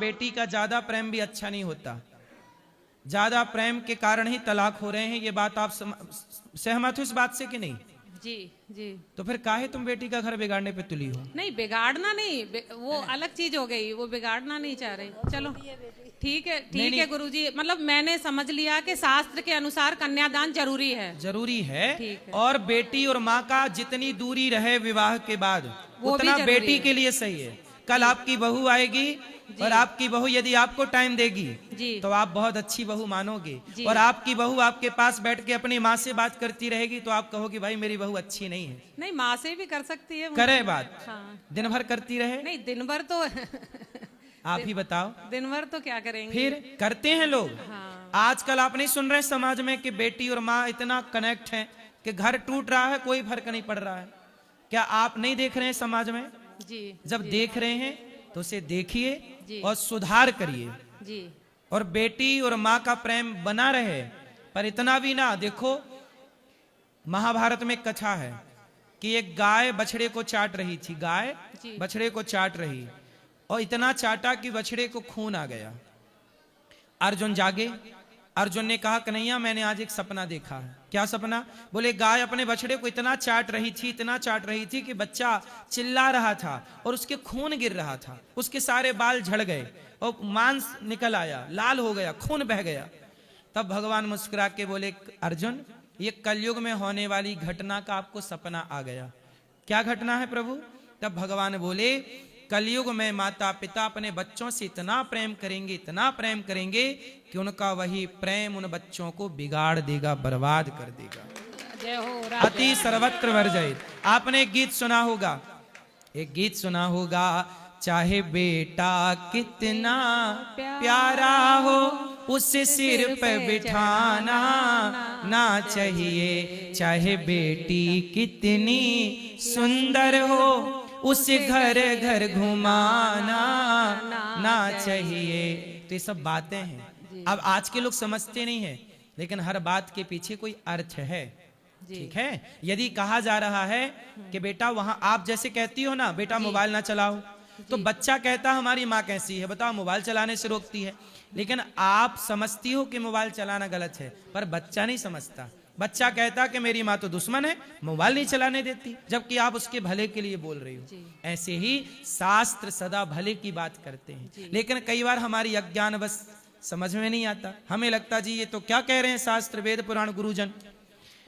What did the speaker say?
बेटी का ज्यादा प्रेम भी अच्छा नहीं होता। ज्यादा प्रेम के कारण ही तलाक हो रहे हैं। ये बात आप सहमत हो इस बात से कि नहीं? जी जी। तो फिर काहे तुम बेटी का घर बिगाड़ने पे तुली हो? नहीं बिगाड़ना नहीं, वो अलग चीज हो गई, वो बिगाड़ना नहीं चाह रहे। चलो ठीक है, ठीक है गुरुजी, मतलब मैंने समझ लिया कि शास्त्र के अनुसार कन्यादान जरूरी है। जरूरी है, ठीक है। और बेटी और माँ का जितनी दूरी रहे विवाह के बाद वो भी उतना जरूरी बेटी है। के लिए सही है। कल आपकी बहू आएगी और आपकी बहू यदि आपको टाइम देगी जी तो आप बहुत अच्छी बहू मानोगे, जी। और आपकी बहू आपके पास बैठ के अपनी माँ से बात करती रहेगी तो आप कहोगे भाई मेरी बहू अच्छी नहीं है। नहीं, माँ से भी कर सकती है। करे बात? हाँ। दिन भर करती रहे? नहीं, दिन भर तो आप ही बताओ। दिन भर तो क्या करेंगे? फिर करते हैं लोग। हाँ। आजकल आप नहीं सुन रहे समाज में कि बेटी और माँ इतना कनेक्ट है कि घर टूट रहा है कोई फर्क नहीं पड़ रहा है। क्या आप नहीं देख रहे हैं समाज में? जी। जब जी, देख रहे हैं तो उसे देखिए जी। और सुधार करिए, जी और बेटी और माँ का प्रेम बना रहे। पर इतना भी ना, देखो महाभारत में कथा है कि एक गाय बछड़े को चाट रही थी। गाय जी। बछड़े को चाट रही और इतना चाटा कि बछड़े को खून आ गया। अर्जुन जागे। अर्जुन ने कहा कन्हैया मैंने आज एक सपना देखा है। क्या सपना? बोले गाय अपने बछड़े को इतना चाट रही थी, इतना चाट रही थी कि बच्चा चिल्ला रहा था और उसके खून गिर रहा था, उसके सारे बाल झड़ गए और मांस निकल आया, लाल हो गया, खून बह गया। तब भगवान मुस्कुरा के बोले अर्जुन ये कलयुग में होने वाली घटना का आपको सपना आ गया। क्या घटना है प्रभु? तब भगवान बोले कलयुग में माता पिता अपने बच्चों से इतना प्रेम करेंगे, इतना प्रेम करेंगे कि उनका वही प्रेम उन बच्चों को बिगाड़ देगा, बर्बाद कर देगा। जय हो। अति सर्वत्र वर्जित। आपने एक गीत सुना होगा, एक गीत सुना होगा, चाहे बेटा कितना प्यारा हो उसे सिर पे बिठाना ना चाहिए, चाहे बेटी कितनी सुंदर हो उसे घर घर घुमाना ना चाहिए। तो ये सब बातें हैं, अब आज के लोग समझते नहीं है, लेकिन हर बात के पीछे कोई अर्थ है। ठीक है? यदि कहा जा रहा है कि बेटा वहां आप जैसे कहती हो ना बेटा मोबाइल ना चलाओ, तो बच्चा कहता हमारी माँ कैसी है बताओ, मोबाइल चलाने से रोकती है। लेकिन आप समझती हो कि मोबाइल चलाना गलत है, पर बच्चा नहीं समझता। बच्चा कहता कि मेरी माँ तो दुश्मन है, मोबाइल नहीं चलाने देती, जबकि आप उसके भले के लिए बोल रही हो। ऐसे ही शास्त्र सदा भले की बात करते हैं, लेकिन कई बार हमारी अज्ञान बस समझ में नहीं आता। हमें लगता जी ये तो क्या कह रहे हैं शास्त्र वेद पुराण गुरुजन,